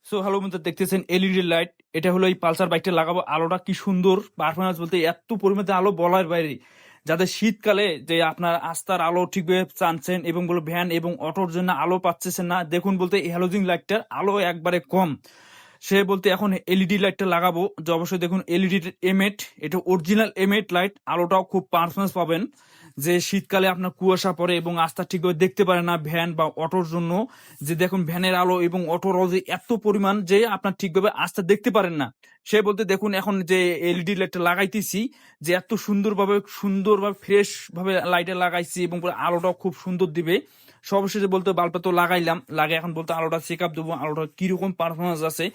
So hello বন্ধু, দেখতেছেন LED light. এটা হলো এই পালসার বাইকটা লাগাবো। আলোটা কি সুন্দর পারফরমেন্স, বলতে এত পরিমাণে আলো বলার বাইরে। যাদের শীতকালে যে আপনার আস্তার আলো ঠিকভাবে চাচ্ছেন এবং বলে ভ্যান এবং অটোর জন্য আলো পাচ্ছেন না, দেখুন বলতে হ্যালোজিন লাইটটার আলো একবারে কম। সে বলতে এখন এলইডি লাইটটা লাগাবো, যে অবশ্যই দেখুন এলইডি এমেট, এটা অরিজিনাল এমেট লাইট। আলোটাও খুব পারফরমেন্স পাবেন। যে শীতকালে আপনার কুয়াশা পড়ে এবং রাস্তা ঠিকভাবে দেখতে পারে না ভ্যান বা অটোর জন্য, যে দেখুন ভ্যানের আলো এবং অটোর আলো যে এত পরিমাণ যে আপনার ঠিকভাবে রাস্তা দেখতে পারেন না। সে বলতে দেখুন এখন যে এলইডি লাইটটা লাগাইতেছি, যে এত সুন্দরভাবে ফ্রেশ ভাবে লাইটে লাগাইছি এবং পুরো আলোটাও খুব সুন্দর দিবে। সবশেষে বলতে বাল্বটা তো লাগাইলাম, লাগে এখন বলতে আলোটা চেক আপ দেবো, আলোটা কিরকম পারফরমেন্স আছে।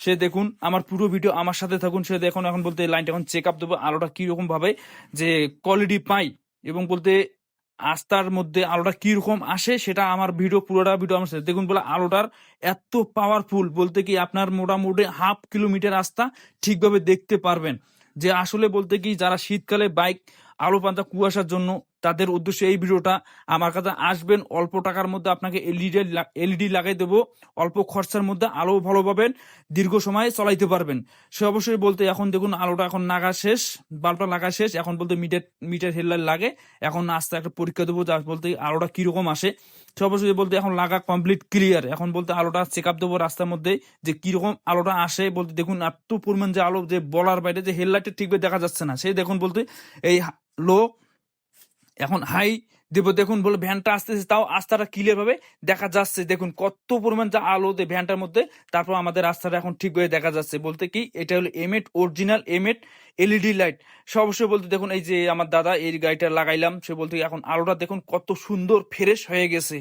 সে দেখুন আমার পুরো ভিডিও আমার সাথে থাকুন। সে দেখুন এখন বলতে লাইনটা এখন চেক আপ দেবো, আলোটা কিরকম ভাবে যে কোয়ালিটি পাই এবং বলতে আস্তার মধ্যে আলোটা কিরকম আসে, সেটা আমার পুরোটা ভিডিও আমার সাথে দেখুন। বলে আলোটার এত পাওয়ারফুল, বলতে কি আপনার মোটামুটি হাফ কিলোমিটার রাস্তা ঠিকভাবে দেখতে পারবেন। যে আসলে বলতে কি যারা শীতকালে বাইক আলো পান্তা কুয়াশার জন্য, তাদের উদ্দেশ্যে এই ভিডিওটা। আমার কাছে আসবেন, অল্প টাকার মধ্যে আপনাকে এলইডি লাগাই দেবো। অল্প খরচার মধ্যে আলো ভালো পাবেন, দীর্ঘ সময় চলাইতে পারবেন। সে অবশ্যই বলতে এখন দেখুন আলোটা এখন লাগা শেষ, বাল্বটা লাগা শেষ। এখন বলতে মিটার মিটার হেডলাইট লাগে। এখন আস্তে একটা পরীক্ষা দেবো, যা বলতে আলোটা কিরকম আসে। সে অবশ্যই বলতে এখন লাগা কমপ্লিট ক্লিয়ার। এখন বলতে আলোটা চেক আপ দেবো রাস্তার মধ্যে, যে কিরকম আলোটা আসে। বলতে দেখুন এত পরিমাণ যে আলো, যে বলার বাইরে, যে হেডলাইটটা ঠিকভাবে দেখা যাচ্ছে না। সেই দেখুন বলতে এই লো, এখন হাই দেব। দেখুন বলে ভ্যানটা আসতেছে, তাও রাস্তাটা ক্লিয়ার ভাবে দেখা যাচ্ছে। দেখুন কত পরিমাণ যে আলো দেয় ভ্যানটার মধ্যে। তারপর আমাদের রাস্তাটা এখন ঠিকভাবে দেখা যাচ্ছে। বলতে কি এটা হলো এমেট, অরিজিনাল এমেট এলইডি লাইট। সে অবশ্যই বলতে দেখুন এই যে আমার দাদা এই গাড়িটা লাগাইলাম, সে বলতে এখন আলোটা দেখুন কত সুন্দর ফ্রেশ হয়ে গেছে।